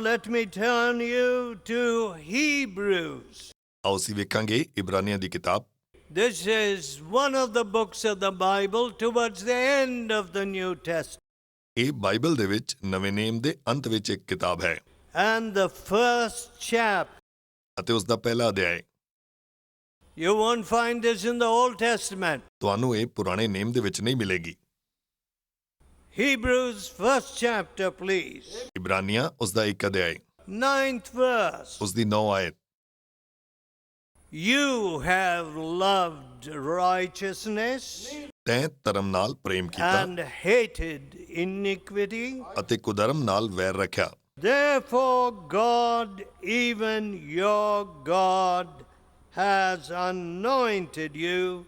let me turn you to Hebrews. ਆਓ ਅਸੀਂ ਵੇਖਾਂਗੇ ਇਬਰਾਨੀਆਂ ਦੀ ਕਿਤਾਬ। This is one of the books of the Bible towards the end of the New Testament. ਇਹ Bible ਦੇ ਵਿੱਚ ਨਵੇਂ ਨੇਮ ਦੇ ਅੰਤ ਵਿੱਚ ਇੱਕ ਕਿਤਾਬ ਹੈ And the first chapter. ਅਤੇ ਉਸ ਦਾ ਪਹਿਲਾ ਅਧਿਆਇ। You won't find this in the Old Testament. ਤੁਹਾਨੂੰ ਇਹ ਪੁਰਾਣੇ ਨੇਮ ਦੇ ਵਿੱਚ ਨਹੀਂ ਮਿਲੇਗੀ। Hebrews first chapter, please. ਇਬਰਾਨੀਆਂ ਉਸ ਦਾ ਇੱਕ ਅਧਿਆਇ, 9th verse. ਉਸ ਦੀ 9 ਆਇਤ। You have loved righteousness ਤੈਂ ਧਰਮ ਨਾਲ ਪ੍ਰੇਮ ਕੀਤਾ and hated iniquity. ਅਤੇ ਕੁਧਰਮ ਨਾਲ ਵੈਰ ਰੱਖਿਆ। Therefore God, even your God, has anointed you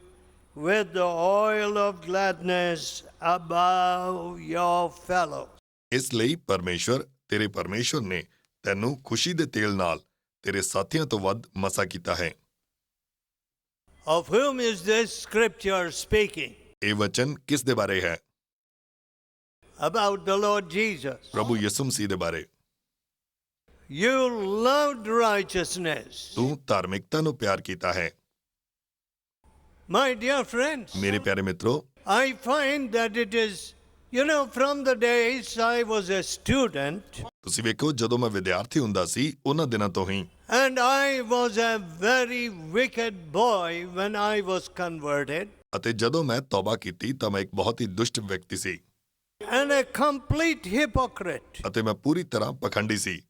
with the oil of gladness above your fellows. ਇਸ ਲਈ ਪਰਮੇਸ਼ਵਰ, ਤੇਰੇ ਪਰਮੇਸ਼ਵਰ ਨੇ ਤੈਨੂੰ ਖੁਸ਼ੀ ਦੇ ਤੇਲ ਨਾਲ ਤੇਰੇ ਸਾਥੀਆਂ ਤੋਂ ਵੱਧ ਮਸਾ ਕੀਤਾ ਹੈ। Of whom is this scripture speaking? ਇਹ ਵਚਨ ਕਿਸ ਦੇ ਬਾਰੇ ਹੈ? About the Lord Jesus. ਪ੍ਰਭੂ ਯਿਸੂ ਮਸੀਹ ਦੇ ਬਾਰੇ। You loved righteousness. ਤੂੰ ਧਾਰਮਿਕਤਾ ਨੂੰ ਪਿਆਰ ਕੀਤਾ ਹੈ। My dear friends, ਮੇਰੇ ਪਿਆਰੇ ਮਿੱਤਰੋ, I find that it is, from the days I was a student, ਤੁਸੀਂ ਵੇਖੋ ਜਦੋਂ ਮੈਂ ਵਿਦਿਆਰਥੀ ਹੁੰਦਾ ਸੀ ਉਹਨਾਂ ਦਿਨਾਂ ਤੋਂ ਹੀ, and I was a very wicked boy when I was converted, ਅਤੇ ਜਦੋਂ ਮੈਂ ਤੌਬਾ ਕੀਤੀ ਤਾਂ ਮੈਂ ਇੱਕ ਬਹੁਤ ਹੀ ਦੁਸ਼ਟ ਵਿਅਕਤੀ ਸੀ and a complete hypocrite, ਅਤੇ ਮੈਂ ਪੂਰੀ ਤਰ੍ਹਾਂ ਪਖੰਡੀ ਸੀ।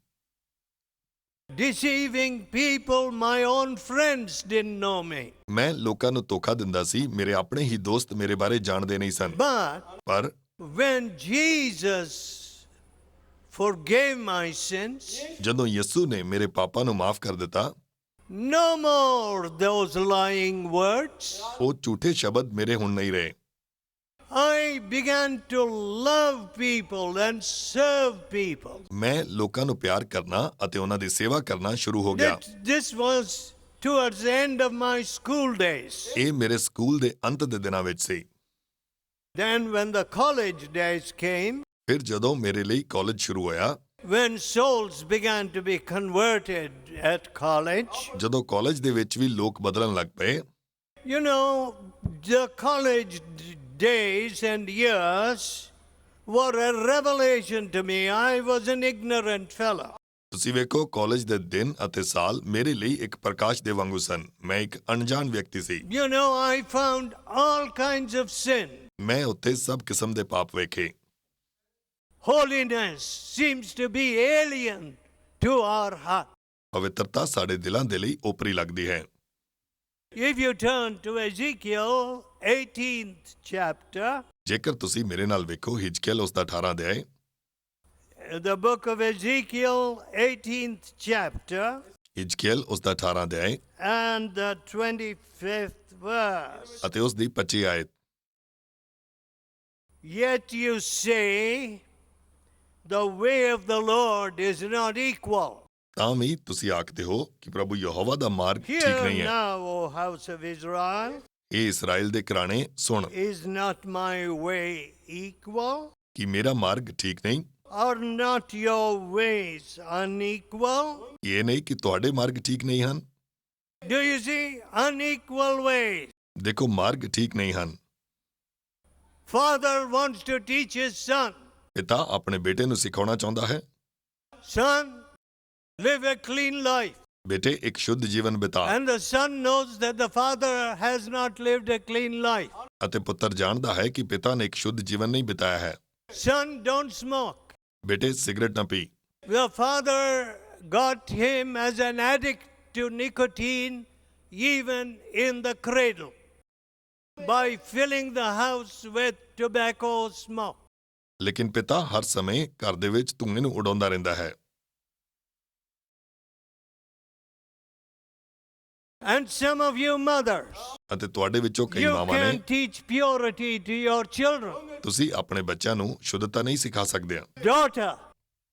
deceiving people. My own friends didn't know me. ਮੈਂ ਲੋਕਾਂ ਨੂੰ ਧੋਖਾ ਦਿੰਦਾ ਸੀ, ਮੇਰੇ ਆਪਣੇ ਹੀ ਦੋਸਤ ਮੇਰੇ ਬਾਰੇ ਜਾਣਦੇ ਨਹੀਂ ਸਨ। But ਪਰ when Jesus forgave my sins, ਜਦੋਂ ਯਿਸੂ ਨੇ ਮੇਰੇ ਪਾਪਾਂ ਨੂੰ ਮਾਫ ਕਰ ਦਿੱਤਾ, no more those lying words. ਉਹ ਝੂਠੇ ਸ਼ਬਦ ਮੇਰੇ ਹੁਣ ਨਹੀਂ ਰਹੇ। I began to love people and serve people. ਮੈਂ ਲੋਕਾਂ ਨੂੰ ਪਿਆਰ ਕਰਨਾ ਅਤੇ ਉਹਨਾਂ ਦੀ ਸੇਵਾ ਕਰਨਾ ਸ਼ੁਰੂ ਹੋ ਗਿਆ। This was towards the end of my school days. ਇਹ ਮੇਰੇ ਸਕੂਲ ਦੇ ਅੰਤ ਦੇ ਦਿਨਾਂ ਵਿੱਚ ਸੀ। Then when the college days came, ਫਿਰ ਜਦੋਂ ਮੇਰੇ ਲਈ ਕਾਲਜ ਸ਼ੁਰੂ ਹੋਇਆ, when souls began to be converted at college, ਜਦੋਂ ਕਾਲਜ ਦੇ ਵਿੱਚ ਵੀ ਲੋਕ ਬਦਲਣ ਲੱਗ ਪਏ, the college days and years were a revelation to me. I was an ignorant fellow. ਤੁਸੀਂ ਵੇਖੋ ਕਾਲਜ ਦੇ ਦਿਨ ਅਤੇ ਸਾਲ ਮੇਰੇ ਲਈ ਇੱਕ ਪ੍ਰਕਾਸ਼ ਦੇ ਵਾਂਗੂ ਸਨ। ਮੈਂ ਇੱਕ ਅਣਜਾਣ ਵਿਅਕਤੀ ਸੀ। I found all kinds of sin. ਮੈਂ ਉੱਥੇ ਸਭ ਕਿਸਮ ਦੇ ਪਾਪ ਵੇਖੇ। Holiness seems to be alien to our heart. ਪਵਿੱਤਰਤਾ ਸਾਡੇ ਦਿਲਾਂ ਦੇ ਲਈ ਓਪਰੀ ਲੱਗਦੀ ਹੈ। If you turn to Ezekiel 18th chapter, ਜੇਕਰ ਤੁਸੀਂ ਮੇਰੇ ਨਾਲ ਵੇਖੋ ਹਿਜਕੀਏਲ ਉਸ ਦਾ 18 ਅਧਿਆਇ, the book of Ezekiel 18th chapter, ਹਿਜਕੀਏਲ ਉਸ ਦਾ 18 ਅਧਿਆਇ and the 25th verse. ਅਤੇ ਉਸ ਦੀ 25 ਆਇਤ। Yet you say, the way of the Lord is not equal. ਤਾਂ ਵੀ ਤੁਸੀਂ ਆਖਦੇ ਹੋ ਕਿ ਪ੍ਰਭੂ ਯਹੋਵਾ ਦਾ ਮਾਰਗ ਠੀਕ Hear ਨਹੀਂ ਹੈ। now, O house of Israel, ਇਹ ਇਸਰਾਇਲ ਦੇ ਘਰਾਣੇ ਸੁਣ, is not my way equal? ਕਿ ਮੇਰਾ ਮਾਰਗ ਠੀਕ ਨਹੀਂ? Are not your ways unequal? ਇਹ ਨਹੀਂ ਕਿ ਤੁਹਾਡੇ ਮਾਰਗ ਠੀਕ ਨਹੀਂ ਹਨ। Do you see? Unequal ways. ਦੇਖੋ ਮਾਰਗ ਠੀਕ ਨਹੀਂ ਹਨ। Father wants to teach his son. ਪਿਤਾ ਆਪਣੇ ਬੇਟੇ ਨੂੰ ਸਿਖਾਉਣਾ ਚਾਹੁੰਦਾ ਹੈ, Son, live a clean life. ਬੇਟੇ ਇੱਕ ਸ਼ੁੱਧ ਜੀਵਨ ਬਿਤਾ। And the son knows that the father has not lived a clean life. ਅਤੇ ਪੁੱਤਰ ਜਾਣਦਾ ਹੈ ਕਿ ਪਿਤਾ ਨੇ ਇੱਕ ਸ਼ੁੱਧ ਜੀਵਨ ਨਹੀਂ ਬਿਤਾਇਆ ਹੈ। Son, don't smoke. ਬੇਟੇ ਸਿਗਰਟ ਨਾ ਪੀ। The father got him as an addict to nicotine even in the cradle by filling the house with tobacco smoke. ਲੇਕਿਨ ਪਿਤਾ ਹਰ ਸਮੇਂ ਘਰ ਦੇ ਵਿੱਚ ਧੂੰਏ ਨੂੰ ਉਡਾਉਂਦਾ ਰਹਿੰਦਾ ਹੈ। And some of you mothers, ਅਤੇ ਤੁਹਾਡੇ ਵਿੱਚੋਂ ਕਈ you ਮਾਵਾਂ can ਨੇ, teach purity to your children. ਤੁਸੀਂ ਆਪਣੇ ਬੱਚਿਆਂ ਨੂੰ ਸ਼ੁੱਧਤਾ ਨਹੀਂ ਸਿਖਾ ਸਕਦੇ। Daughter,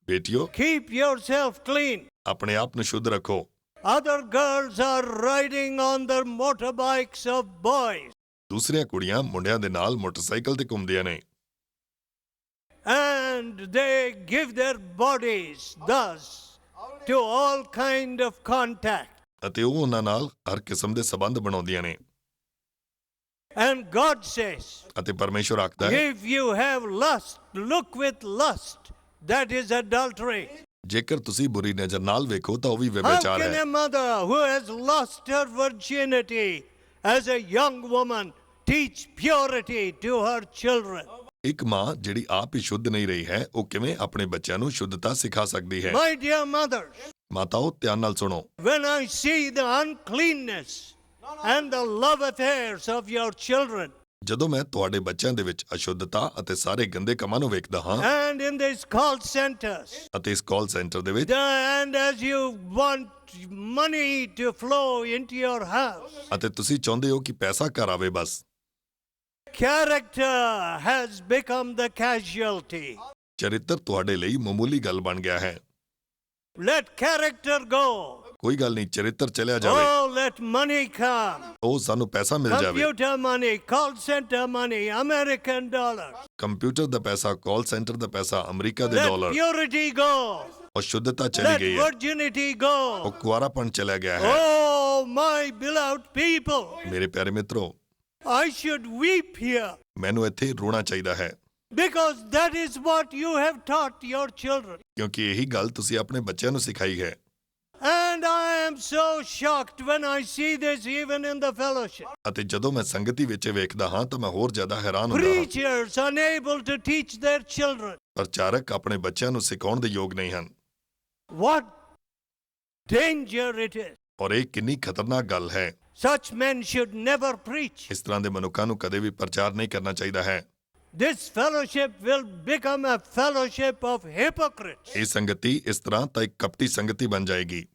ਬੇਟਿਓ, keep yourself clean. ਆਪਣੇ ਆਪ ਨੂੰ ਸ਼ੁੱਧ ਰੱਖੋ। Other girls are riding on the motorbikes of boys. ਦੂਸਰੀਆਂ ਕੁੜੀਆਂ ਮੁੰਡਿਆਂ ਦੇ ਨਾਲ ਮੋਟਰਸਾਈਕਲ ਤੇ ਘੁੰਮਦੀਆਂ ਨੇ। and they give their bodies thus to all kind of contact. ਅਤੇ ਉਹ ਉਹਨਾਂ ਨਾਲ ਹਰ ਕਿਸਮ ਦੇ ਸਬੰਧ ਬਣਾਉਂਦੀਆਂ ਨੇ। And God says, ਅਤੇ ਪਰਮੇਸ਼ਵਰ ਆਖਦਾ ਹੈ, if you have lust, look with lust, that is adultery. ਜੇਕਰ ਤੁਸੀਂ ਬੁਰੀ ਨਜ਼ਰ ਨਾਲ ਵੇਖੋ ਤਾਂ ਉਹ ਵੀ How ਵਿਭਾਚਾਰ can ਹੈ। a mother who has lost her virginity as a young woman teach purity to her children? ਇੱਕ ਮਾਂ ਜਿਹੜੀ ਆਪ ਹੀ ਸ਼ੁੱਧ ਨਹੀਂ ਰਹੀ ਹੈ, ਉਹ ਕਿਵੇਂ ਆਪਣੇ ਬੱਚਿਆਂ ਨੂੰ ਸ਼ੁੱਧਤਾ ਸਿਖਾ ਸਕਦੀ ਹੈ? My dear mothers, ਮਾਤਾਓ, ਧਿਆਨ ਨਾਲ ਸੁਣੋ। when I see the uncleanness and the love affairs of your children, ਜਦੋਂ ਮੈਂ ਤੁਹਾਡੇ ਬੱਚਿਆਂ ਦੇ ਵਿੱਚ ਅਸ਼ੁੱਧਤਾ ਅਤੇ ਸਾਰੇ ਗੰਦੇ ਕੰਮਾਂ ਨੂੰ ਵੇਖਦਾ ਹਾਂ, and in these call centers, ਅਤੇ ਇਸ ਕਾਲ ਸੈਂਟਰ ਦੇ ਵਿੱਚ, and as you want money to flow into your house, ਅਤੇ ਤੁਸੀਂ ਚਾਹੁੰਦੇ ਹੋ ਕਿ ਪੈਸਾ ਘਰ ਆਵੇ, ਬਸ character has become the casualty. ਚਰਿੱਤਰ ਤੁਹਾਡੇ ਲਈ ਮਾਮੂਲੀ ਗੱਲ ਬਣ ਗਿਆ ਹੈ। Let character go. ਕੋਈ ਗੱਲ ਨਹੀਂ, ਚਰਿੱਤਰ ਚਲਿਆ ਜਾਵੇ। Oh, let money come. ਉਹ ਸਾਨੂੰ ਪੈਸਾ ਮਿਲ ਜਾਵੇ। Computer money, call center money, American dollars. Computer ਦਾ ਪੈਸਾ, ਕਾਲ ਸੈਂਟਰ ਦਾ ਪੈਸਾ, ਅਮਰੀਕਾ ਦੇ Let ਡਾਲਰ। purity go. ਉਹ ਸ਼ੁੱਧਤਾ ਚਲੀ Let ਗਈ ਹੈ, virginity ਉਹ go. ਕੁਆਰਾਪਣ ਚਲਾ ਗਿਆ ਹੈ। Oh, my beloved people, ਮੇਰੇ ਪਿਆਰੇ ਮਿੱਤਰੋ, I should weep here ਮੈਨੂੰ ਇੱਥੇ ਰੋਣਾ ਚਾਹੀਦਾ ਹੈ, because that is what you have taught your children. ਕਿਉਂਕਿ ਇਹੀ ਗੱਲ ਤੁਸੀਂ ਆਪਣੇ ਬੱਚਿਆਂ ਨੂੰ ਸਿਖਾਈ ਹੈ। And I am so shocked when I see this even in the fellowship. ਅਤੇ ਜਦੋਂ ਮੈਂ ਸੰਗਤੀ ਵਿੱਚ ਵੇਖਦਾ ਹਾਂ ਤਾਂ ਮੈਂ ਹੋਰ ਜ਼ਿਆਦਾ ਹੈਰਾਨ ਹੁੰਦਾ ਹਾਂ। Preachers unable to teach their children. ਪ੍ਰਚਾਰਕ ਆਪਣੇ ਬੱਚਿਆਂ ਨੂੰ ਸਿਖਾਉਣ ਦੇ ਯੋਗ ਨਹੀਂ ਹਨ। What danger it is. ਔਰ ਇਹ ਕਿੰਨੀ ਖਤਰਨਾਕ ਗੱਲ ਹੈ। Such men should never preach. ਇਸ ਤਰ੍ਹਾਂ ਦੇ ਮਨੁੱਖਾਂ ਨੂੰ ਕਦੇ ਵੀ ਪ੍ਰਚਾਰ ਨਹੀਂ ਕਰਨਾ ਚਾਹੀਦਾ ਹੈ। This fellowship will become a fellowship of hypocrites. ਇਹ ਸੰਗਤੀ ਇਸ ਤਰ੍ਹਾਂ ਤਾਂ ਇੱਕ ਕਪਟੀ ਸੰਗਤੀ ਬਣ ਜਾਏਗੀ।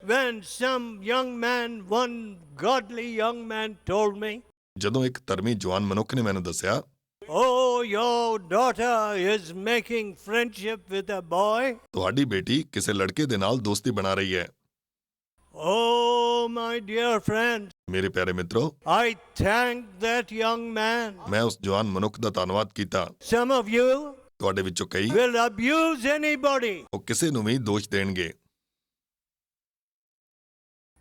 When some young man, one godly young man told me, ਜਦੋਂ ਇੱਕ ਧਰਮੀ ਜਵਾਨ ਮਨੁੱਖ ਨੇ ਮੈਨੂੰ ਦੱਸਿਆ, oh, your daughter is making friendship with a boy. ਤੁਹਾਡੀ ਬੇਟੀ ਕਿਸੇ ਲੜਕੇ ਦੇ ਨਾਲ ਦੋਸਤੀ ਬਣਾ ਰਹੀ ਹੈ। Oh, my dear friend, ਮੇਰੇ ਪਿਆਰੇ ਮਿੱਤਰੋ, I thank that young man. ਮੈਂ ਉਸ ਜਵਾਨ ਮਨੁੱਖ ਦਾ ਧੰਨਵਾਦ ਕੀਤਾ। Some of you ਤੁਹਾਡੇ ਵਿੱਚੋਂ ਕਈ will abuse anybody ਉਹ ਕਿਸੇ ਨੂੰ ਵੀ ਦੋਸ਼ ਦੇਣਗੇ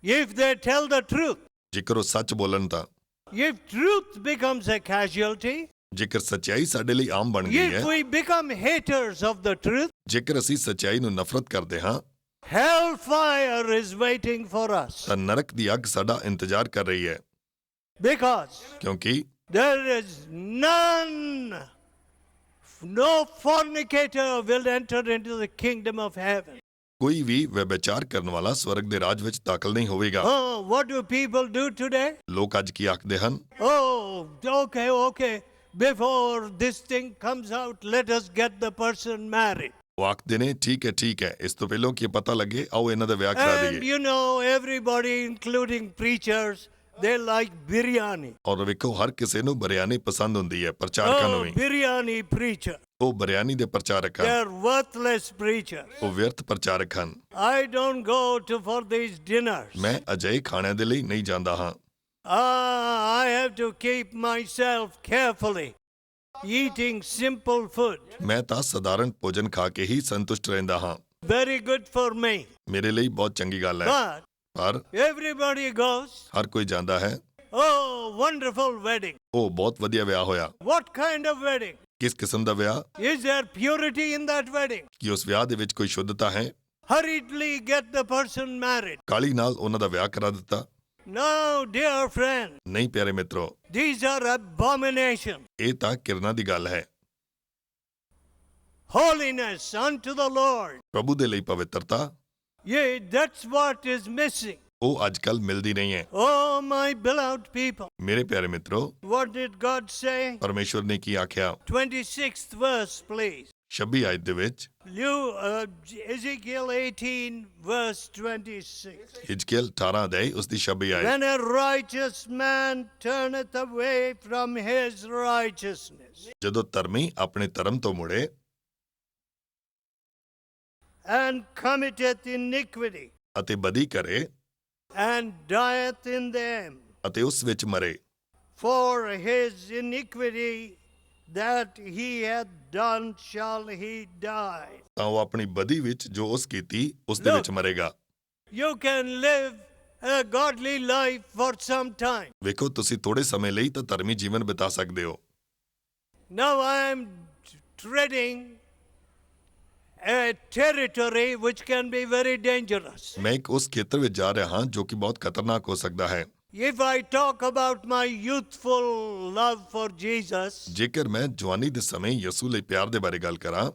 if they tell the truth. ਜੇਕਰ ਉਹ ਸੱਚ ਬੋਲਣ ਤਾਂ। If truth becomes a casualty, ਜੇਕਰ ਸੱਚਾਈ ਸਾਡੇ ਲਈ ਆਮ ਬਣ ਗਈ ਹੈ, if we become haters of the truth, ਜੇਕਰ ਅਸੀਂ ਸੱਚਾਈ ਨੂੰ ਨਫ਼ਰਤ ਕਰਦੇ ਹਾਂ, hellfire is waiting for us. ਤਾਂ ਨਰਕ ਦੀ ਅੱਗ ਸਾਡਾ ਇੰਤਜ਼ਾਰ ਕਰ ਰਹੀ ਹੈ। Because ਕਿਉਂਕਿ there is none, no fornicator will enter into the kingdom of heaven. ਕੋਈ ਵੀ ਵਿਭਾਚਾਰ ਕਰਨ ਵਾਲਾ ਸਵਰਗ ਦੇ ਰਾਜ ਵਿੱਚ ਦਾਖਲ ਨਹੀਂ ਹੋਵੇਗਾ। Oh, what do people do today? ਲੋਕ ਅੱਜ ਕੀ ਆਖਦੇ ਹਨ? Oh, okay. Before this thing comes out, let us get the person married. ਉਹ ਆਖਦੇ ਨੇ, ਠੀਕ ਹੈ, ਇਸ ਤੋਂ ਪਹਿਲਾਂ ਕਿ ਪਤਾ ਲੱਗੇ, ਆਓ ਇਹਨਾਂ ਦਾ ਵਿਆਹ ਕਰਾ And ਦਈਏ। you know, everybody, including preachers, they like biryani. ਔਰ ਵੇਖੋ, ਹਰ ਕਿਸੇ ਨੂੰ ਬਿਰਿਆਨੀ ਪਸੰਦ ਹੁੰਦੀ ਹੈ, ਪ੍ਰਚਾਰਕਾਂ ਨੂੰ Oh, ਵੀ। biryani preacher. ਉਹ ਬਿਰਿਆਨੀ ਦੇ ਪ੍ਰਚਾਰਕ ਹਨ, They're worthless preachers. ਉਹ ਵਿਅਰਥ ਪ੍ਰਚਾਰਕ ਹਨ। I don't go for these dinners. ਮੈਂ ਅਜਿਹੇ ਖਾਣਿਆਂ ਦੇ ਲਈ ਨਹੀਂ ਜਾਂਦਾ ਹਾਂ। I have to keep myself carefully eating simple food. ਮੈਂ ਤਾਂ ਸਧਾਰਨ ਭੋਜਨ ਖਾ ਕੇ ਹੀ ਸੰਤੁਸ਼ਟ ਰਹਿੰਦਾ ਹਾਂ। Very good for me. ਮੇਰੇ ਲਈ ਬਹੁਤ ਚੰਗੀ ਗੱਲ ਹੈ। But ਪਰ everybody goes, ਹਰ ਕੋਈ ਜਾਂਦਾ ਹੈ, oh, wonderful wedding. ਉਹ ਬਹੁਤ ਵਧੀਆ ਵਿਆਹ ਹੋਇਆ। What kind of wedding? ਕਿਸ ਕਿਸਮ ਦਾ ਵਿਆਹ? Is there purity in that wedding? ਕੀ ਉਸ ਵਿਆਹ ਦੇ ਵਿੱਚ ਕੋਈ ਸ਼ੁੱਧਤਾ ਹੈ? Hurriedly get the person married. ਕਾਲੀ ਨਾਲ ਉਹਨਾਂ ਦਾ ਵਿਆਹ ਕਰਾ ਦਿੱਤਾ। No, dear friend, ਨਹੀਂ ਪਿਆਰੇ ਮਿੱਤਰੋ, these are abominations. ਇਹ ਤਾਂ ਕਿਰਨਾਂ ਦੀ ਗੱਲ ਹੈ। Holiness unto the Lord. ਪ੍ਰਭੂ ਦੇ ਲਈ ਪਵਿੱਤਰਤਾ, Yeah, that's what is missing. ਉਹ ਅੱਜ ਕੱਲ ਮਿਲਦੀ ਨਹੀਂ ਹੈ। Oh, my beloved people. ਮੇਰੇ ਪਿਆਰੇ ਮਿੱਤਰੋ, What did God say? ਪਰਮੇਸ਼ਵਰ ਨੇ ਕੀ ਆਖਿਆ? 26th verse, please. 26 ਆਇਤ ਦੇ ਵਿੱਚ, Ezekiel 18, verse 26. ਹਿਜਕੀਏਲ 18 ਅਧਿਆਇ ਉਸ ਦੀ 26 ਆਇਤ। When a righteous man turneth away from his righteousness ਜਦੋਂ ਧਰਮੀ ਆਪਣੇ ਧਰਮ ਤੋਂ ਮੁੜੇ and committeth iniquity ਅਤੇ ਬਦੀ ਕਰੇ and dieth in them, ਅਤੇ ਉਸ ਵਿੱਚ ਮਰੇ, for his iniquity that he hath done shall he die. ਤਾਂ ਉਹ ਆਪਣੀ ਬਦੀ ਵਿੱਚ ਜੋ ਉਸ ਕੀਤੀ ਉਸ ਦੇ ਵਿੱਚ ਮਰੇਗਾ। You can live a godly life for some time. ਵੇਖੋ ਤੁਸੀਂ ਥੋੜੇ ਸਮੇਂ ਲਈ ਤਾਂ ਧਰਮੀ ਜੀਵਨ ਬਿਤਾ ਸਕਦੇ ਹੋ। Now I am treading a territory which can be very dangerous. ਮੈਂ ਇੱਕ ਉਸ ਖੇਤਰ ਵਿੱਚ ਜਾ ਰਿਹਾ ਹਾਂ ਜੋ ਕਿ ਬਹੁਤ ਖਤਰਨਾਕ ਹੋ ਸਕਦਾ ਹੈ। If I talk about my youthful love for Jesus, ਜੇਕਰ ਮੈਂ ਜਵਾਨੀ ਦੇ ਸਮੇਂ ਯਿਸੂ ਲਈ ਪਿਆਰ ਦੇ ਬਾਰੇ ਗੱਲ ਕਰਾਂ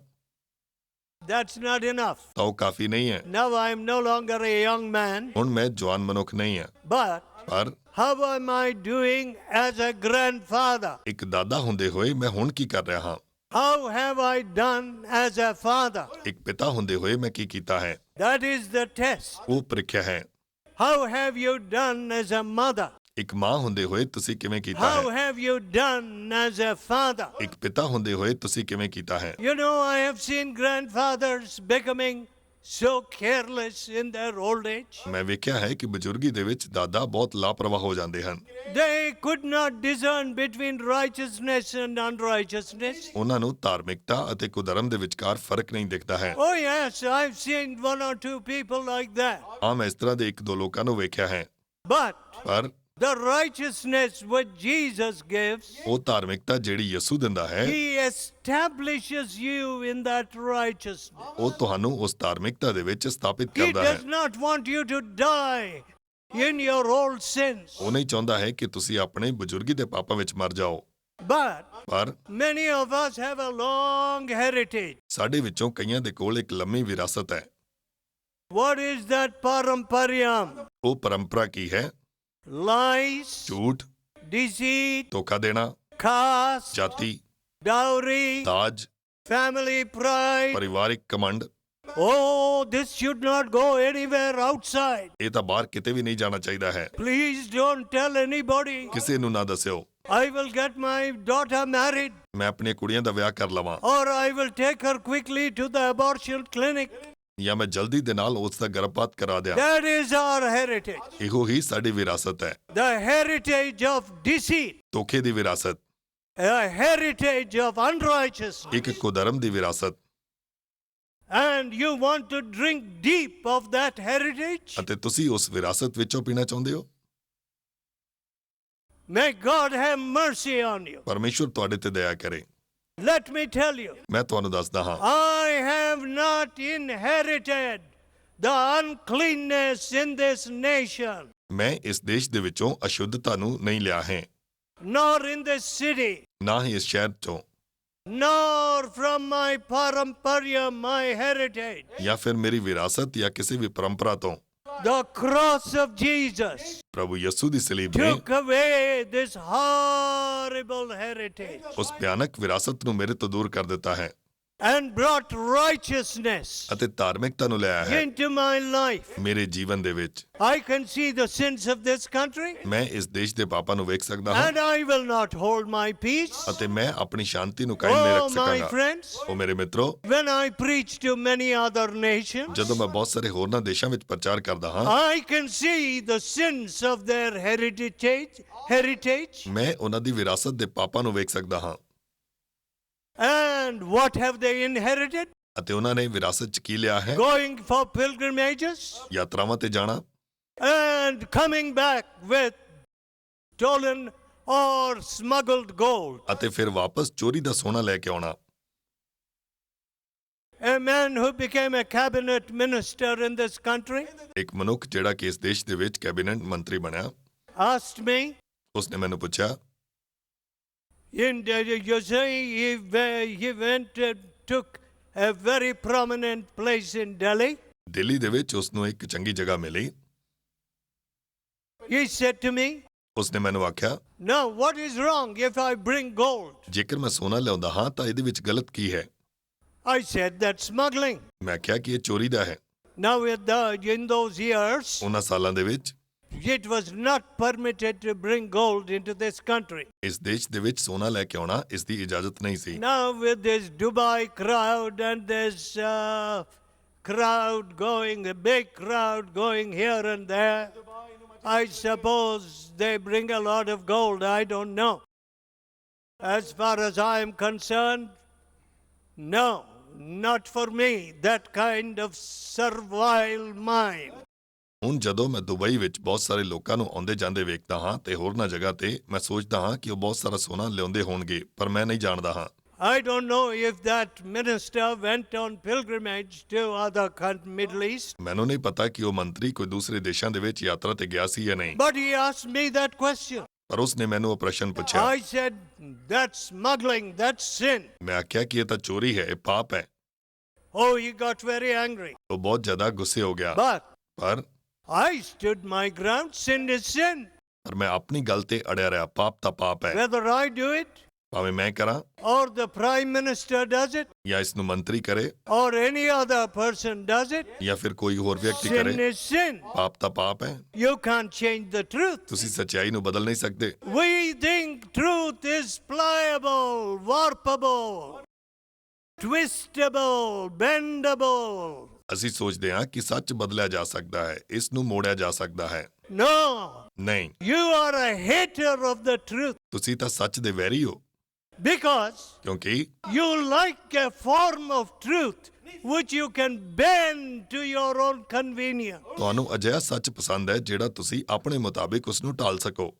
that's not enough. ਤਾਂ ਉਹ ਕਾਫੀ ਨਹੀਂ ਹੈ। Now I am no longer a young man, ਹੁਣ ਮੈਂ ਜਵਾਨ ਮਨੁੱਖ ਨਹੀਂ ਹਾਂ, but ਪਰ how am I doing as a grandfather? ਇੱਕ ਦਾਦਾ ਹੁੰਦੇ ਹੋਏ ਮੈਂ ਹੁਣ ਕੀ ਕਰ ਰਿਹਾ ਹਾਂ? How have I done as a father? ਇੱਕ ਪਿਤਾ ਹੁੰਦੇ ਹੋਏ ਮੈਂ ਕੀ ਕੀਤਾ ਹੈ? That is the test. ਉਹ ਪ੍ਰੀਖਿਆ ਹੈ। How have you done as a mother? ਇੱਕ ਮਾਂ ਹੁੰਦੇ ਹੋਏ ਤੁਸੀਂ ਕਿਵੇਂ ਕੀਤਾ How ਹੈ? have you done as a father? ਇੱਕ ਪਿਤਾ ਹੁੰਦੇ ਹੋਏ ਤੁਸੀਂ ਕਿਵੇਂ ਕੀਤਾ ਹੈ? You know, I have seen grandfathers becoming so careless in their old age. ਮੈਂ ਵੇਖਿਆ ਹੈ ਕਿ ਬਜ਼ੁਰਗੀ ਦੇ ਵਿੱਚ ਦਾਦਾ ਬਹੁਤ ਲਾਪਰਵਾਹ ਹੋ ਜਾਂਦੇ ਹਨ। They could not discern between righteousness and unrighteousness. ਉਹਨਾਂ ਨੂੰ ਧਾਰਮਿਕਤਾ ਅਤੇ ਕੁਧਰਮ ਦੇ ਵਿਚਕਾਰ ਫਰਕ ਨਹੀਂ ਦਿਖਦਾ ਹੈ। Oh yes, I've seen one or two people like that. ਹਾਂ, ਮੈਂ ਇਸ ਤਰ੍ਹਾਂ ਦੇ ਇੱਕ ਦੋ ਲੋਕਾਂ ਨੂੰ ਵੇਖਿਆ ਹੈ। But ਪਰ the righteousness which Jesus gives, ਉਹ ਧਾਰਮਿਕਤਾ ਜਿਹੜੀ ਯਿਸੂ ਦਿੰਦਾ ਹੈ He establishes you in that righteousness. ਉਹ ਤੁਹਾਨੂੰ ਉਸ ਧਾਰਮਿਕਤਾ ਦੇ ਵਿੱਚ ਸਥਾਪਿਤ He ਕਰਦਾ ਹੈ। does not want you to die in your old sins. ਉਹ ਨਹੀਂ ਚਾਹੁੰਦਾ ਹੈ ਕਿ ਤੁਸੀਂ ਆਪਣੇ ਬਜ਼ੁਰਗੀ ਦੇ ਪਾਪਾਂ ਵਿੱਚ ਮਰ ਜਾਓ। But ਪਰ many of us have a long heritage. ਸਾਡੇ ਵਿੱਚੋਂ ਕਈਆਂ ਦੇ ਕੋਲ ਇੱਕ ਲੰਮੀ ਵਿਰਾਸਤ ਹੈ। What is that paramparyam? ਉਹ ਪਰੰਪਰਾ ਕੀ ਹੈ? Lies, ਝੂਠ, deceit, ਧੋਖਾ ਦੇਣਾ, caste, ਜਾਤੀ, dowry, ਦਾਜ, family pride. ਪਰਿਵਾਰਿਕ ਕਮੰਡ। Oh, this should not go anywhere outside. ਇਹ ਤਾਂ ਬਾਹਰ ਕਿਤੇ ਵੀ ਨਹੀਂ ਜਾਣਾ ਚਾਹੀਦਾ ਹੈ। Please don't tell anybody. ਕਿਸੇ ਨੂੰ ਨਾ ਦੱਸਿਓ। I will get my daughter married, ਮੈਂ ਆਪਣੀਆਂ ਕੁੜੀਆਂ ਦਾ ਵਿਆਹ ਕਰ ਲਵਾਂ or I will take her quickly to the abortion clinic. ਜਾਂ ਮੈਂ ਜਲਦੀ ਦੇ ਨਾਲ ਉਸ ਦਾ ਗਰਭਪਾਤ ਕਰਾ ਦਿਆਂ। That is our heritage. ਇਹੋ ਹੀ ਸਾਡੀ ਵਿਰਾਸਤ ਹੈ। The heritage of deceit, ਧੋਖੇ ਦੀ ਵਿਰਾਸਤ, a heritage of unrighteousness. ਇੱਕ ਕੁਧਰਮ ਦੀ ਵਿਰਾਸਤ। And you want to drink deep of that heritage? ਅਤੇ ਤੁਸੀਂ ਉਸ ਵਿਰਾਸਤ ਵਿੱਚੋਂ ਪੀਣਾ ਚਾਹੁੰਦੇ ਹੋ? May God have mercy on you. ਪਰਮੇਸ਼ਵਰ ਤੁਹਾਡੇ ਤੇ ਦਇਆ ਕਰੇ। Let me tell you, ਮੈਂ ਤੁਹਾਨੂੰ ਦੱਸਦਾ ਹਾਂ, I have not inherited the uncleanness in this nation, ਮੈਂ ਇਸ ਦੇਸ਼ ਦੇ ਵਿੱਚੋਂ ਅਸ਼ੁੱਧਤਾ ਨੂੰ ਨਹੀਂ ਲਿਆ ਹੈ, nor in this city, ਨਾ ਹੀ ਇਸ ਸ਼ਹਿਰ ਚੋਂ, nor from my paramparyam, my heritage. ਜਾਂ ਫਿਰ ਮੇਰੀ ਵਿਰਾਸਤ ਜਾਂ ਕਿਸੇ ਵੀ ਪਰੰਪਰਾ ਤੋਂ। The cross of Jesus ਪ੍ਰਭੂ ਯਿਸੂ ਦੀ ਸਲੀਬ ਨੇ took away this horrible heritage ਉਸ ਭਿਆਨਕ ਵਿਰਾਸਤ ਨੂੰ ਮੇਰੇ ਤੋਂ ਦੂਰ ਕਰ ਦਿੱਤਾ ਹੈ and brought righteousness ਅਤੇ ਧਾਰਮਿਕਤਾ ਨੂੰ ਲਿਆਇਆ ਹੈ into my life. ਮੇਰੇ ਜੀਵਨ ਦੇ ਵਿੱਚ। I can see the sins of this country, ਮੈਂ ਇਸ ਦੇਸ਼ ਦੇ ਪਾਪਾਂ ਨੂੰ ਵੇਖ ਸਕਦਾ ਹਾਂ and I will not hold my peace. ਅਤੇ ਮੈਂ ਆਪਣੀ ਸ਼ਾਂਤੀ ਨੂੰ ਕਾਇਮ ਨਹੀਂ Oh, ਰੱਖ my ਸਕਾਂਗਾ। friends, ਉਹ ਮੇਰੇ ਮਿੱਤਰੋ, when I preach to many other nations, ਜਦੋਂ ਮੈਂ ਬਹੁਤ ਸਾਰੇ ਹੋਰਨਾਂ ਦੇਸ਼ਾਂ ਵਿੱਚ ਪ੍ਰਚਾਰ ਕਰਦਾ ਹਾਂ, I can see the sins of their heritage. ਮੈਂ ਉਹਨਾਂ ਦੀ ਵਿਰਾਸਤ ਦੇ ਪਾਪਾਂ ਨੂੰ ਵੇਖ ਸਕਦਾ ਹਾਂ। And what have they inherited? ਅਤੇ ਉਹਨਾਂ ਨੇ ਵਿਰਾਸਤ 'ਚ ਕੀ ਲਿਆ ਹੈ? Going for pilgrimages ਯਾਤਰਾਵਾਂ ਤੇ ਜਾਣਾ and coming back with stolen or smuggled gold. ਅਤੇ ਫਿਰ ਵਾਪਸ ਚੋਰੀ ਦਾ ਸੋਨਾ ਲੈ ਕੇ ਆਉਣਾ। A man who became a cabinet minister in this country ਇੱਕ ਮਨੁੱਖ ਜਿਹੜਾ ਕਿ ਇਸ ਦੇਸ਼ ਦੇ ਵਿੱਚ ਕੈਬਨਿਟ ਮੰਤਰੀ ਬਣਿਆ, asked me, ਉਸਨੇ ਮੈਨੂੰ ਪੁੱਛਿਆ, you say he went took a very prominent place in Delhi. Delhi ਦੇ ਵਿੱਚ ਉਸਨੂੰ ਇੱਕ ਚੰਗੀ ਜਗ੍ਹਾ ਮਿਲੀ। He said to me, ਉਸਨੇ ਮੈਨੂੰ ਆਖਿਆ, now what is wrong if I bring gold? ਜੇਕਰ ਮੈਂ ਸੋਨਾ ਲਿਆਉਂਦਾ ਹਾਂ ਤਾਂ ਇਹਦੇ ਵਿੱਚ ਗਲਤ ਕੀ ਹੈ? I said that's smuggling. ਮੈਂ ਕਿਹਾ ਕਿ ਇਹ ਚੋਰੀ ਦਾ ਹੈ। Now in those years, ਉਹਨਾਂ ਸਾਲਾਂ ਦੇ ਵਿੱਚ it was not permitted to bring gold into this country. ਇਸ ਦੇਸ਼ ਦੇ ਵਿੱਚ ਸੋਨਾ ਲੈ ਕੇ ਆਉਣਾ ਇਸ ਦੀ ਇਜਾਜ਼ਤ ਨਹੀਂ ਸੀ। Now with this Dubai crowd and this crowd going, a big crowd going here and there, I suppose they bring a lot of gold. I don't know. As far as I am concerned, no, not for me, that kind of servile mind. ਹੁਣ ਜਦੋਂ ਮੈਂ Dubai ਵਿੱਚ ਬਹੁਤ ਸਾਰੇ ਲੋਕਾਂ ਨੂੰ ਆਉਂਦੇ ਜਾਂਦੇ ਵੇਖਦਾ ਹਾਂ ਤੇ ਹੋਰਨਾਂ ਜਗ੍ਹਾ ਤੇ ਮੈਂ ਸੋਚਦਾ ਹਾਂ ਕਿ ਉਹ ਬਹੁਤ ਸਾਰਾ ਸੋਨਾ ਲਿਆਉਂਦੇ ਹੋਣਗੇ, ਪਰ ਮੈਂ ਨਹੀਂ ਜਾਣਦਾ ਹਾਂ। I don't know if that minister went on pilgrimage to other Middle East. ਮੈਨੂੰ ਨਹੀਂ ਪਤਾ ਕਿ ਉਹ ਮੰਤਰੀ ਕੋਈ ਦੂਸਰੇ ਦੇਸ਼ਾਂ ਦੇ ਵਿੱਚ ਯਾਤਰਾ ਤੇ ਗਿਆ ਸੀ ਜਾਂ ਨਹੀਂ, But he asked me that question. ਪਰ ਉਸਨੇ ਮੈਨੂੰ ਉਹ ਪ੍ਰਸ਼ਨ ਪੁੱਛਿਆ। I said, that's smuggling, that's sin. ਮੈਂ ਆਖਿਆ ਕਿ ਇਹ ਤਾਂ ਚੋਰੀ ਹੈ, ਇਹ ਪਾਪ ਹੈ। Oh, he got very angry. ਉਹ ਬਹੁਤ ਜ਼ਿਆਦਾ ਗੁੱਸੇ ਹੋ ਗਿਆ। But ਪਰ I stood my ground. Sin is sin. ਮੈਂ ਆਪਣੀ ਗੱਲ ਤੇ ਅੜਿਆ ਰਿਹਾ, ਪਾਪ ਤਾਂ ਪਾਪ ਹੈ। Whether I do it ਭਾਵੇਂ ਮੈਂ ਕਰਾਂ or the prime minister does it ਜਾਂ ਇਸ ਨੂੰ ਮੰਤਰੀ ਕਰੇ or any other person does it, ਜਾਂ ਫਿਰ ਕੋਈ ਹੋਰ ਵਿਅਕਤੀ sin ਕਰੇ, is sin. ਪਾਪ ਤਾਂ ਪਾਪ ਹੈ। You can't change the truth. ਤੁਸੀਂ ਸੱਚਾਈ ਨੂੰ ਬਦਲ ਨਹੀਂ ਸਕਦੇ। We think truth is pliable, warpable, twistable, bendable. ਅਸੀਂ ਸੋਚਦੇ ਹਾਂ ਕਿ ਸੱਚ ਬਦਲਿਆ ਜਾ ਸਕਦਾ ਹੈ, ਇਸ ਨੂੰ ਮੋੜਿਆ ਜਾ ਸਕਦਾ ਹੈ। No, ਨਹੀਂ, you are a hater of the truth ਤੁਸੀਂ ਤਾਂ ਸੱਚ ਦੇ ਵੈਰੀ ਹੋ, because ਕਿਉਂਕਿ you like a form of truth which you can bend to your own convenience. ਤੁਹਾਨੂੰ ਅਜਿਹਾ ਸੱਚ ਪਸੰਦ ਹੈ ਜਿਹੜਾ ਤੁਸੀਂ ਆਪਣੇ ਮੁਤਾਬਿਕ ਉਸ ਨੂੰ ਢਾਲ ਸਕੋ।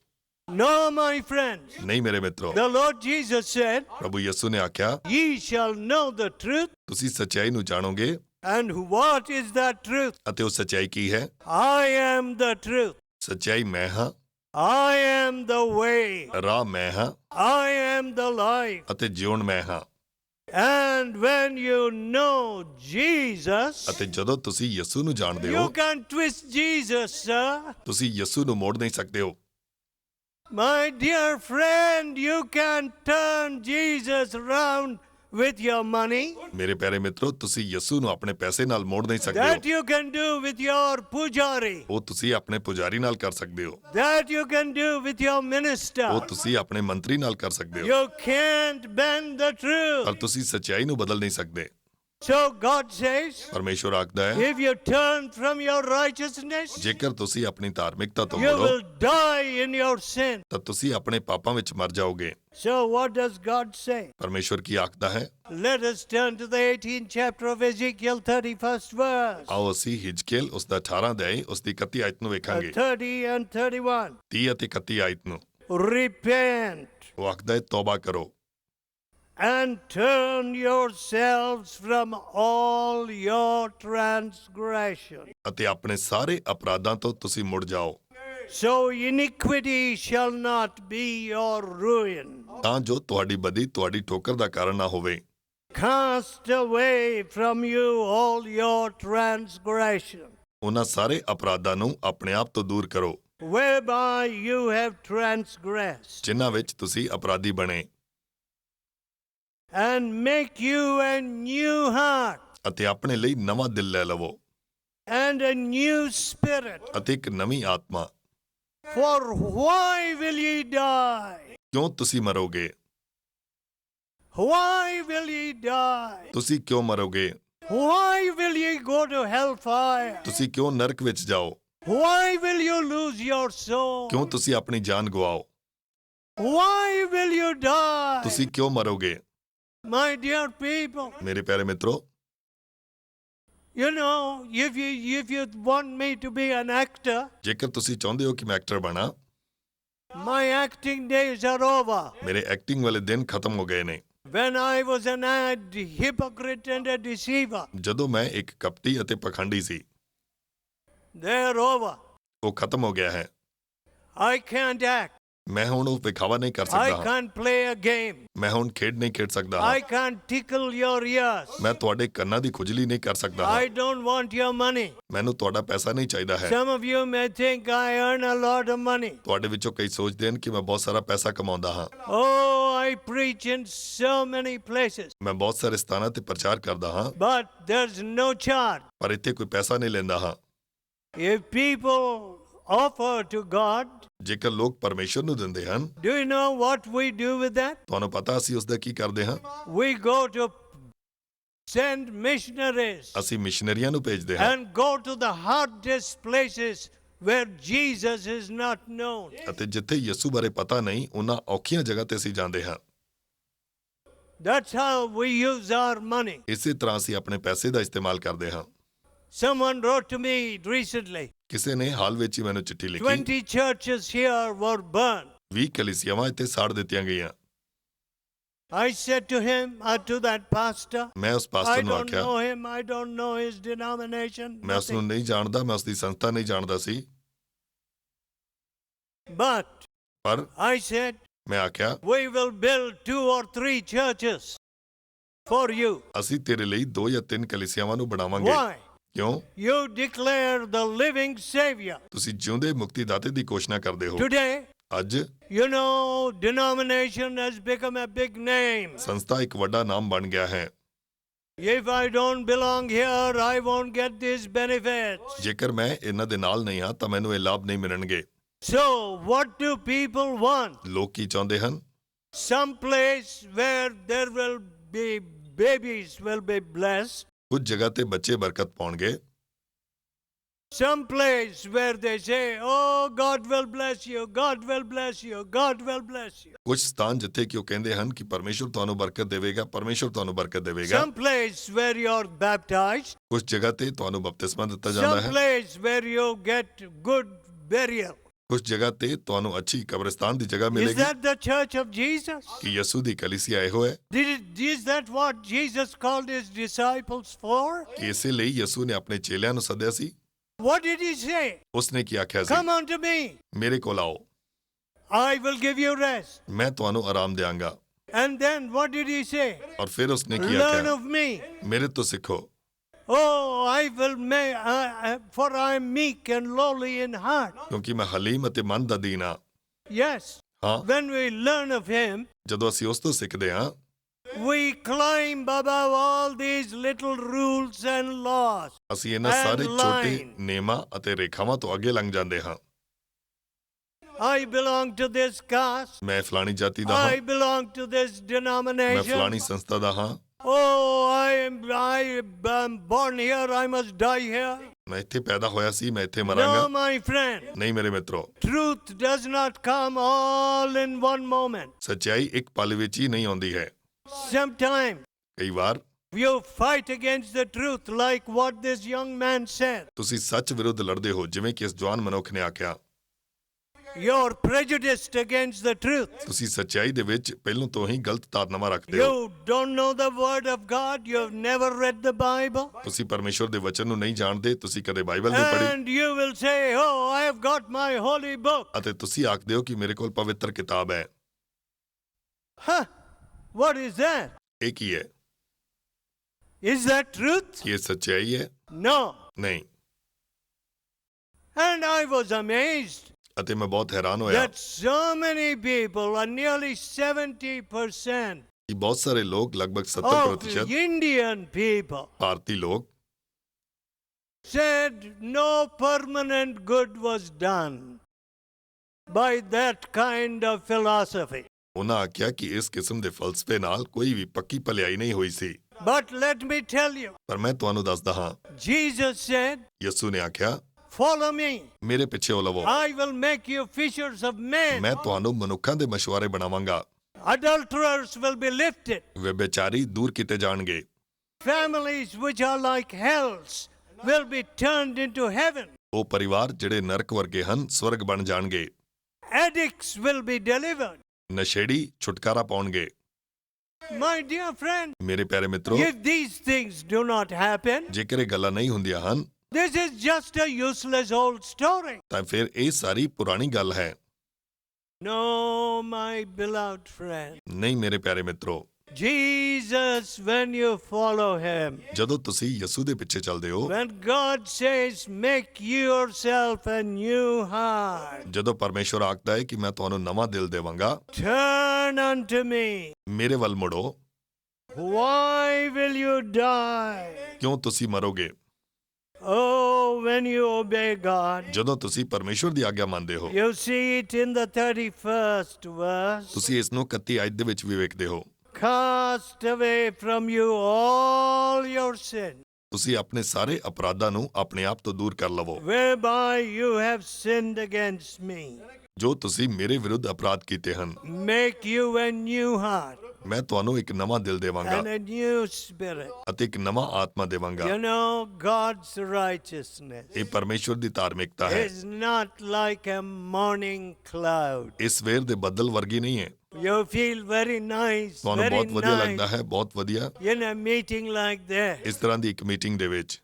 No, my friends. ਨਹੀਂ ਮੇਰੇ ਮਿੱਤਰੋ, The Lord Jesus said, ਪ੍ਰਭੂ ਯਿਸੂ ਨੇ ਆਖਿਆ ye shall know the truth. ਤੁਸੀਂ ਸੱਚਾਈ ਨੂੰ ਜਾਣੋਗੇ। And what is that truth? ਅਤੇ ਉਹ ਸੱਚਾਈ ਕੀ ਹੈ? I am the truth. ਸੱਚਾਈ ਮੈਂ ਹਾਂ, I am the way. ਰਾਹ ਮੈਂ ਹਾਂ I am the life. ਅਤੇ ਜਿਉਣ ਮੈਂ ਹਾਂ। And when you know Jesus, ਅਤੇ ਜਦੋਂ ਤੁਸੀਂ ਯਿਸੂ ਨੂੰ ਜਾਣਦੇ you ਹੋ, can twist Jesus, sir. ਤੁਸੀਂ ਯਿਸੂ ਨੂੰ ਮੋੜ ਨਹੀਂ ਸਕਦੇ ਹੋ। My dear friend, you can turn Jesus around with your money. ਮੇਰੇ ਪਿਆਰੇ ਮਿੱਤਰੋ, ਤੁਸੀਂ ਯਿਸੂ ਨੂੰ ਆਪਣੇ ਪੈਸੇ ਨਾਲ ਮੋੜ ਨਹੀਂ ਸਕਦੇ That ਹੋ। you can do with your pujari. ਉਹ ਤੁਸੀਂ ਆਪਣੇ ਪੁਜਾਰੀ ਨਾਲ ਕਰ ਸਕਦੇ ਹੋ, That you can do with your minister. ਉਹ ਤੁਸੀਂ ਆਪਣੇ ਮੰਤਰੀ ਨਾਲ ਕਰ ਸਕਦੇ ਹੋ, You can't bend the ਪਰ truth. ਤੁਸੀਂ ਸੱਚਾਈ ਨੂੰ ਬਦਲ ਨਹੀਂ ਸਕਦੇ। So God says, ਪਰਮੇਸ਼ਵਰ ਆਖਦਾ ਹੈ, if you turn from your righteousness, ਜੇਕਰ ਤੁਸੀਂ ਆਪਣੀ ਧਾਰਮਿਕਤਾ ਤੋਂ you ਮੁੜੋ will die in your sin. ਤਾਂ ਤੁਸੀਂ ਆਪਣੇ ਪਾਪਾਂ ਵਿੱਚ ਮਰ ਜਾਓਗੇ। So what does God say? ਪਰਮੇਸ਼ਵਰ ਕੀ ਆਖਦਾ ਹੈ? Let us turn to the 18th chapter of Ezekiel, 31st verse. ਆਓ ਅਸੀਂ ਹਿਜਕੇਲ ਉਸ ਦਾ 18 ਅਧਿਆਇ ਉਸ ਦੀ 31 ਆਇਤ ਨੂੰ ਵੇਖਾਂਗੇ। 30 and 31. 30 ਅਤੇ 31 ਆਇਤ ਨੂੰ Repent ਉਹ ਆਖਦਾ ਹੈ, ਤੌਬਾ ਕਰੋ and turn yourselves from all your transgression, ਅਤੇ ਆਪਣੇ ਸਾਰੇ ਅਪਰਾਧਾਂ ਤੋਂ ਤੁਸੀਂ ਮੁੜ ਜਾਓ, so iniquity shall not be your ruin. ਤਾਂ ਜੋ ਤੁਹਾਡੀ ਬਦੀ ਤੁਹਾਡੀ ਠੋਕਰ ਦਾ ਕਾਰਨ ਨਾ ਹੋਵੇ। Cast away from you all your transgression, ਉਹਨਾਂ ਸਾਰੇ ਅਪਰਾਧਾਂ ਨੂੰ ਆਪਣੇ ਆਪ ਤੋਂ ਦੂਰ ਕਰੋ whereby you have transgressed, ਜਿਨ੍ਹਾਂ ਵਿੱਚ ਤੁਸੀਂ ਅਪਰਾਧੀ ਬਣੇ, and make you a new heart ਅਤੇ ਆਪਣੇ ਲਈ ਨਵਾਂ ਦਿਲ ਲੈ ਲਵੋ and a new spirit. ਅਤੇ ਇੱਕ ਨਵੀਂ ਆਤਮਾ। For why will ye die? ਕਿਉਂ ਤੁਸੀਂ ਮਰੋਗੇ? Why will ye die? ਤੁਸੀਂ ਕਿਉਂ ਮਰੋਗੇ? Why will ye go to hellfire? ਤੁਸੀਂ ਕਿਉਂ ਨਰਕ ਵਿੱਚ ਜਾਓ? Why will you lose your soul? ਕਿਉਂ ਤੁਸੀਂ ਆਪਣੀ ਜਾਨ ਗਵਾਓ? Why will you die? ਤੁਸੀਂ ਕਿਉਂ ਮਰੋਗੇ? My dear people, ਮੇਰੇ ਪਿਆਰੇ ਮਿੱਤਰੋ, you know, if you want me to be an actor, ਜੇਕਰ ਤੁਸੀਂ ਚਾਹੁੰਦੇ ਹੋ ਕਿ ਮੈਂ ਐਕਟਰ ਬਣਾ, my acting days are over. ਮੇਰੇ ਐਕਟਿੰਗ ਵਾਲੇ ਦਿਨ ਖਤਮ ਹੋ ਗਏ ਨੇ। When I was an hypocrite and a deceiver, ਜਦੋਂ ਮੈਂ ਇੱਕ ਕਪਟੀ ਅਤੇ ਪਖੰਡੀ ਸੀ, they're over. ਉਹ ਖਤਮ ਹੋ ਗਿਆ ਹੈ। I can't act. ਮੈਂ ਹੁਣ ਉਹ ਵਿਖਾਵਾ ਨਹੀਂ ਕਰ I ਸਕਦਾ ਹਾਂ। can't play a game. ਮੈਂ ਹੁਣ ਖੇਡ ਨਹੀਂ ਖੇਡ ਸਕਦਾ ਹਾਂ। I can't tickle your ears. ਮੈਂ ਤੁਹਾਡੇ ਕੰਨਾਂ ਦੀ ਖੁਜਲੀ ਨਹੀਂ ਕਰ ਸਕਦਾ ਹਾਂ। I don't want your money. ਮੈਨੂੰ ਤੁਹਾਡਾ ਪੈਸਾ ਨਹੀਂ ਚਾਹੀਦਾ ਹੈ। Some of you may think I earn a lot of money. ਤੁਹਾਡੇ ਵਿੱਚੋਂ ਕਈ ਸੋਚਦੇ ਹਨ ਕਿ ਮੈਂ ਬਹੁਤ ਸਾਰਾ ਪੈਸਾ ਕਮਾਉਂਦਾ ਹਾਂ। Oh, I preach in so many places. ਮੈਂ ਬਹੁਤ ਸਾਰੇ ਸਥਾਨਾਂ ਤੇ ਪ੍ਰਚਾਰ ਕਰਦਾ ਹਾਂ, But there's no charge. ਪਰ ਇੱਥੇ ਕੋਈ ਪੈਸਾ ਨਹੀਂ ਲੈਂਦਾ ਹਾਂ। If people offer to God, ਜੇਕਰ ਲੋਕ ਪਰਮੇਸ਼ਰ ਨੂੰ ਦਿੰਦੇ ਹਨ, do you know what we do with that? ਤੁਹਾਨੂੰ ਪਤਾ ਅਸੀਂ ਉਸ ਦਾ ਕੀ ਕਰਦੇ ਹਾਂ? We go to send missionaries ਅਸੀਂ ਮਿਸ਼ਨਰੀਆਂ ਨੂੰ ਭੇਜਦੇ ਹਾਂ and go to the hardest places where Jesus is not known. ਅਤੇ ਜਿੱਥੇ ਯਿਸੂ ਬਾਰੇ ਪਤਾ ਨਹੀਂ, ਉਹਨਾਂ ਔਖੀਆਂ ਜਗ੍ਹਾ ਤੇ ਅਸੀਂ ਜਾਂਦੇ ਹਾਂ। That's how we use our money. ਇਸੇ ਤਰ੍ਹਾਂ ਅਸੀਂ ਆਪਣੇ ਪੈਸੇ ਦਾ ਇਸਤੇਮਾਲ ਕਰਦੇ ਹਾਂ। Someone wrote to me recently, ਕਿਸੇ ਨੇ ਹਾਲ ਵਿੱਚ ਹੀ ਮੈਨੂੰ ਚਿੱਠੀ ਲਿਖੀ, 20 churches here were burned. 20 ਕਲੀਸਿਆਵਾਂ ਇੱਥੇ ਸਾੜ ਦਿੱਤੀਆਂ ਗਈਆਂ। I said to him, to that pastor, ਮੈਂ ਉਸ I ਪਾਸਟਰ ਨੂੰ don't ਆਖਿਆ, know him, I don't know his denomination, ਮੈਂ ਉਸ ਨੂੰ nothing. ਨਹੀਂ ਜਾਣਦਾ, ਮੈਂ ਉਸ ਦੀ ਸੰਸਥਾ ਨਹੀਂ ਜਾਣਦਾ ਸੀ, But ਪਰ I said, ਮੈਂ ਆਖਿਆ we will build 2 or 3 churches for you. ਅਸੀਂ ਤੇਰੇ ਲਈ 2 ਜਾਂ 3 ਕਲੀਸਿਆਵਾਂ ਨੂੰ ਬਣਾਵਾਂਗੇ। Why? ਕਿਉਂ? You declare the living Savior. ਤੁਸੀਂ ਜਿਉਂਦੇ ਮੁਕਤੀਦਾਤੇ ਦੀ ਘੋਸ਼ਣਾ ਕਰਦੇ ਹੋ। Today, ਅੱਜ you know, denomination has become a big name. ਸੰਸਥਾ ਇੱਕ ਵੱਡਾ ਨਾਮ ਬਣ ਗਿਆ ਹੈ। If I don't belong here, I won't get these benefits. ਜੇਕਰ ਮੈਂ ਇਹਨਾਂ ਦੇ ਨਾਲ ਨਹੀਂ ਹਾਂ ਤਾਂ ਮੈਨੂੰ ਇਹ ਲਾਭ ਨਹੀਂ ਮਿਲਣਗੇ। So, what do people want? ਲੋਕ ਕੀ ਚਾਹੁੰਦੇ ਹਨ? Some place where there will be babies will be blessed. ਕੁਝ ਜਗ੍ਹਾ ਤੇ ਬੱਚੇ ਬਰਕਤ ਪਾਉਣਗੇ। Some place where they say, oh, God will bless you, God will bless you, God will bless you. ਕੁਝ ਸਥਾਨ ਜਿੱਥੇ ਕਿ ਉਹ ਕਹਿੰਦੇ ਹਨ ਕਿ ਪਰਮੇਸ਼ਰ ਤੁਹਾਨੂੰ ਬਰਕਤ ਦੇਵੇਗਾ, ਪਰਮੇਸ਼ਰ ਤੁਹਾਨੂੰ ਬਰਕਤ ਦੇਵੇਗਾ। Some place where you're baptized. ਕੁਝ ਜਗ੍ਹਾ ਤੇ ਤੁਹਾਨੂੰ ਬਪਤਿਸਮਾ ਦਿੱਤਾ ਜਾਂਦਾ Some ਹੈ। place where you get good burial. ਕੁਝ ਜਗ੍ਹਾ ਤੇ ਤੁਹਾਨੂੰ ਅੱਛੀ ਕਬਰਸਤਾਨ ਦੀ ਜਗ੍ਹਾ Is ਮਿਲੇਗੀ। that the church of Jesus? ਕਿ ਯਿਸੂ ਦੀ ਕਲੀਸਿਆ ਇਹੋ ਹੈ? Is that what Jesus called his disciples for? ਕਿ ਇਸੇ ਲਈ ਯਿਸੂ ਨੇ ਆਪਣੇ ਚੇਲਿਆਂ ਨੂੰ ਸੱਦਿਆ ਸੀ। What did he say? ਉਸਨੇ ਕੀ ਆਖਿਆ ਸੀ? Come unto me. ਮੇਰੇ ਕੋਲ ਆਓ, I will give you rest. ਮੈਂ ਤੁਹਾਨੂੰ ਆਰਾਮ ਦਿਆਂਗਾ। And then what did he say? ਔਰ ਫਿਰ ਉਸਨੇ ਕੀ Learn ਆਖਿਆ? of me. ਮੇਰੇ ਤੋਂ ਸਿੱਖੋ, Oh, I will for I am meek and lowly in heart. ਕਿਉਂਕਿ ਮੈਂ ਹਲੀਮ ਅਤੇ ਮਨ ਦਾ ਦੀਨ ਹਾਂ। Yes. ਹਾਂ, When we learn of him, ਜਦੋਂ ਅਸੀਂ ਉਸ ਤੋਂ ਸਿੱਖਦੇ ਹਾਂ, we climb above all these little rules and laws. ਅਸੀਂ ਇਹਨਾਂ And ਸਾਰੇ ਛੋਟੇ line. ਨਿਯਮਾਂ ਅਤੇ ਰੇਖਾਵਾਂ ਤੋਂ ਅੱਗੇ ਲੰਘ ਜਾਂਦੇ ਹਾਂ। I belong to this caste. ਮੈਂ ਫਲਾਣੀ ਜਾਤੀ ਦਾ I ਹਾਂ, belong to this ਮੈਂ denomination. ਫਲਾਣੀ ਸੰਸਥਾ ਦਾ ਹਾਂ, Oh, I am born here, I must die here. ਮੈਂ ਇੱਥੇ ਪੈਦਾ ਹੋਇਆ ਸੀ, ਮੈਂ ਇੱਥੇ No, ਮਰਾਂਗਾ। my friend. ਨਹੀਂ ਮੇਰੇ ਮਿੱਤਰੋ, Truth does not come all in one moment. ਸੱਚਾਈ ਇੱਕ ਪਲ ਵਿੱਚ ਹੀ ਨਹੀਂ ਆਉਂਦੀ ਹੈ। Sometimes ਕਈ ਵਾਰ you fight against the truth like what this young man said. ਤੁਸੀਂ ਸੱਚ ਵਿਰੁੱਧ ਲੜਦੇ ਹੋ, ਜਿਵੇਂ ਕਿ ਇਸ ਜਵਾਨ ਮਨੁੱਖ ਨੇ ਆਖਿਆ। You're prejudiced against the truth. ਤੁਸੀਂ ਸੱਚਾਈ ਦੇ ਵਿੱਚ ਪਹਿਲੋਂ ਤੋਂ ਹੀ ਗਲਤ ਧਾਰਨਾਵਾਂ ਰੱਖਦੇ ਹੋ। You don't know the word of God. You've never read the Bible. ਤੁਸੀਂ ਪਰਮੇਸ਼ਰ ਦੇ ਵਚਨ ਨੂੰ ਨਹੀਂ ਜਾਣਦੇ, ਤੁਸੀਂ ਕਦੇ ਬਾਈਬਲ ਨਹੀਂ ਪੜ੍ਹੀ, And you will say, oh, I have got my holy book. ਅਤੇ ਤੁਸੀਂ ਆਖਦੇ ਹੋ ਕਿ ਮੇਰੇ ਕੋਲ ਪਵਿੱਤਰ ਕਿਤਾਬ ਹੈ। Huh? What is that? ਇਹ ਕੀ ਹੈ? Is that truth? ਕੀ ਇਹ ਸੱਚਾਈ ਹੈ? No. ਨਹੀਂ। And I was amazed ਅਤੇ ਮੈਂ ਬਹੁਤ ਹੈਰਾਨ ਹੋਇਆ that so many people, nearly 70% ਕਿ ਬਹੁਤ ਸਾਰੇ ਲੋਕ, ਲਗਭਗ of 70% Indian people ਭਾਰਤੀ ਲੋਕ said no permanent good was done by that kind of philosophy. ਉਹਨਾਂ ਆਖਿਆ ਕਿ ਇਸ ਕਿਸਮ ਦੇ ਫਲਸਫੇ ਨਾਲ ਕੋਈ ਵੀ ਪੱਕੀ ਭਲਾਈ ਨਹੀਂ ਹੋਈ ਸੀ। But let me tell you, ਪਰ ਮੈਂ ਤੁਹਾਨੂੰ ਦੱਸਦਾ ਹਾਂ, Jesus said, ਯਿਸੂ ਨੇ ਆਖਿਆ, follow me. ਮੇਰੇ ਪਿੱਛੇ ਹੋ ਲਵੋ, I will make you fishers of men. ਮੈਂ ਤੁਹਾਨੂੰ ਮਨੁੱਖਾਂ ਦੇ ਮਸ਼ਵਾਰੇ ਬਣਾਵਾਂਗਾ। Adulterers will be lifted. ਵਿਭਿਚਾਰੀ ਦੂਰ ਕੀਤੇ ਜਾਣਗੇ। Families which are like hells will be turned into heaven. ਉਹ ਪਰਿਵਾਰ ਜਿਹੜੇ ਨਰਕ ਵਰਗੇ ਹਨ, ਸਵਰਗ ਬਣ ਜਾਣਗੇ। Addicts will be delivered. ਨਸ਼ੇੜੀ ਛੁਟਕਾਰਾ ਪਾਉਣਗੇ। My dear friend, ਮੇਰੇ ਪਿਆਰੇ ਮਿੱਤਰੋ, if these things do not happen, ਜੇਕਰ ਇਹ ਗੱਲਾਂ ਨਹੀਂ ਹੁੰਦੀਆਂ ਹਨ this is just a useless old story. ਤਾਂ ਫਿਰ ਇਹ ਸਾਰੀ ਪੁਰਾਣੀ ਗੱਲ ਹੈ। No, my beloved friend. ਨਹੀਂ ਮੇਰੇ ਪਿਆਰੇ ਮਿੱਤਰੋ, Jesus, when you follow him, ਜਦੋਂ ਤੁਸੀਂ ਯਿਸੂ ਦੇ ਪਿੱਛੇ ਚੱਲਦੇ ਹੋ, when God says, make yourself a new heart, ਜਦੋਂ ਪਰਮੇਸ਼ਵਰ ਆਖਦਾ ਹੈ ਕਿ ਮੈਂ ਤੁਹਾਨੂੰ ਨਵਾਂ ਦਿਲ ਦੇਵਾਂਗਾ, turn unto me. ਮੇਰੇ ਵੱਲ ਮੁੜੋ। Why will you die? ਕਿਉਂ ਤੁਸੀਂ ਮਰੋਗੇ? Oh, when you obey God. ਜਦੋਂ ਤੁਸੀਂ ਪਰਮੇਸ਼ਵਰ ਦੀ ਆਗਿਆ ਮੰਨਦੇ ਹੋ। You see it in the 31st verse. ਤੁਸੀਂ ਇਸ ਨੂੰ 31 ਆਇਤ ਦੇ ਵਿੱਚ ਵੀ ਵੇਖਦੇ ਹੋ। Cast away from you all your sin, ਤੁਸੀਂ ਆਪਣੇ ਸਾਰੇ ਅਪਰਾਧਾਂ ਨੂੰ ਆਪਣੇ ਆਪ ਤੋਂ ਦੂਰ ਕਰ ਲਵੋ, whereby you have sinned against me. ਜੋ ਤੁਸੀਂ ਮੇਰੇ ਵਿਰੁੱਧ ਅਪਰਾਧ ਕੀਤੇ ਹਨ। Make you a new heart. ਮੈਂ ਤੁਹਾਨੂੰ ਇੱਕ ਨਵਾਂ ਦਿਲ ਦੇਵਾਂਗਾ and a new spirit. ਅਤੇ ਇੱਕ ਨਵਾਂ ਆਤਮਾ ਦੇਵਾਂਗਾ। You know, God's righteousness ਇਹ ਪਰਮੇਸ਼ਵਰ ਦੀ ਧਾਰਮਿਕਤਾ ਹੈ। is not like a morning cloud. ਇਹ ਸਵੇਰ ਦੇ ਬੱਦਲ ਵਰਗੀ ਨਹੀਂ ਹੈ। You feel very nice, ਤੁਹਾਨੂੰ very ਬਹੁਤ ਵਧੀਆ ਲੱਗਦਾ nice ਹੈ, ਬਹੁਤ ਵਧੀਆ in a meeting like this. ਇਸ ਤਰ੍ਹਾਂ ਦੀ ਇੱਕ ਮੀਟਿੰਗ ਦੇ ਵਿੱਚ।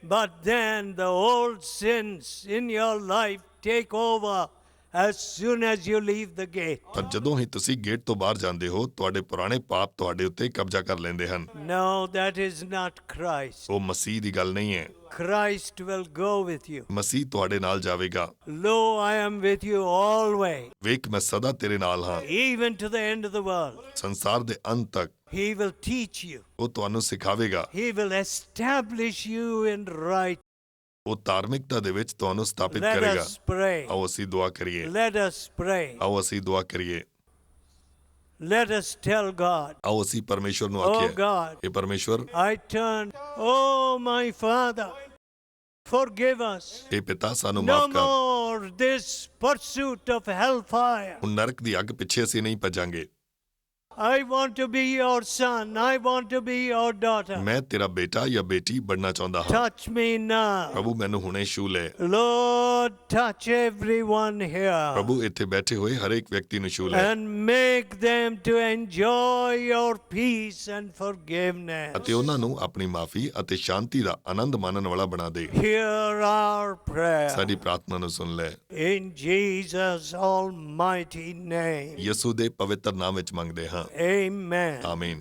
But then the old sins in your life take over as soon as you leave the gate. ਪਰ ਜਦੋਂ ਹੀ ਤੁਸੀਂ ਗੇਟ ਤੋਂ ਬਾਹਰ ਜਾਂਦੇ ਹੋ ਤੁਹਾਡੇ ਪੁਰਾਣੇ ਪਾਪ ਤੁਹਾਡੇ ਉੱਤੇ ਕਬਜ਼ਾ ਕਰ ਲੈਂਦੇ ਹਨ। No, that is not Christ. ਉਹ ਮਸੀਹ ਦੀ ਗੱਲ ਨਹੀਂ ਹੈ। Christ will go with you. ਮਸੀਹ ਤੁਹਾਡੇ ਨਾਲ ਜਾਵੇਗਾ। Lo, I am with you always, ਵੇਖ ਮੈਂ ਸਦਾ ਤੇਰੇ ਨਾਲ ਹਾਂ, even to the end of the world. ਸੰਸਾਰ ਦੇ ਅੰਤ ਤੱਕ। He will teach you. ਉਹ ਤੁਹਾਨੂੰ ਸਿਖਾਵੇਗਾ। He will establish you in right. ਉਹ ਧਾਰਮਿਕਤਾ ਦੇ ਵਿੱਚ ਤੁਹਾਨੂੰ ਸਥਾਪਿਤ Let ਕਰੇਗਾ। us pray. ਆਓ ਅਸੀਂ ਦੁਆ ਕਰੀਏ। Let us pray. ਆਓ ਅਸੀਂ ਦੁਆ ਕਰੀਏ। Let us tell God, ਆਓ ਅਸੀਂ ਪਰਮੇਸ਼ਵਰ ਨੂੰ oh ਆਖੀਏ, God, ਇਹ ਪਰਮੇਸ਼ਵਰ, I turn, oh my Father, forgive us. ਇਹ ਪਿਤਾ ਸਾਨੂੰ No ਮਾਫ ਕਰ। more this pursuit of hellfire. ਹੁਣ ਨਰਕ ਦੀ ਅੱਗ ਪਿੱਛੇ ਅਸੀਂ ਨਹੀਂ ਭੱਜਾਂਗੇ। I want to be your son. I want to be your daughter. ਮੈਂ ਤੇਰਾ ਬੇਟਾ ਜਾਂ ਬੇਟੀ ਬਣਨਾ ਚਾਹੁੰਦਾ ਹਾਂ। Touch me now. ਪ੍ਰਭੂ ਮੈਨੂੰ ਹੁਣੇ ਛੂ ਲੈ। Lord, touch everyone here ਪ੍ਰਭੂ ਇੱਥੇ ਬੈਠੇ ਹੋਏ ਹਰੇਕ ਵਿਅਕਤੀ ਨੂੰ ਛੂ ਲੈ and make them to enjoy your peace and forgiveness. ਅਤੇ ਉਹਨਾਂ ਨੂੰ ਆਪਣੀ ਮਾਫੀ ਅਤੇ ਸ਼ਾਂਤੀ ਦਾ ਆਨੰਦ ਮਾਣਨ ਵਾਲਾ ਬਣਾ ਦੇ। Hear our prayer. ਸਾਡੀ ਪ੍ਰਾਰਥਨਾ ਨੂੰ ਸੁਣ ਲੈ। In Jesus' almighty name. ਯਿਸੂ ਦੇ ਪਵਿੱਤਰ ਨਾਮ ਵਿੱਚ ਮੰਗਦੇ ਹਾਂ। Amen. ਆਮੀਨ।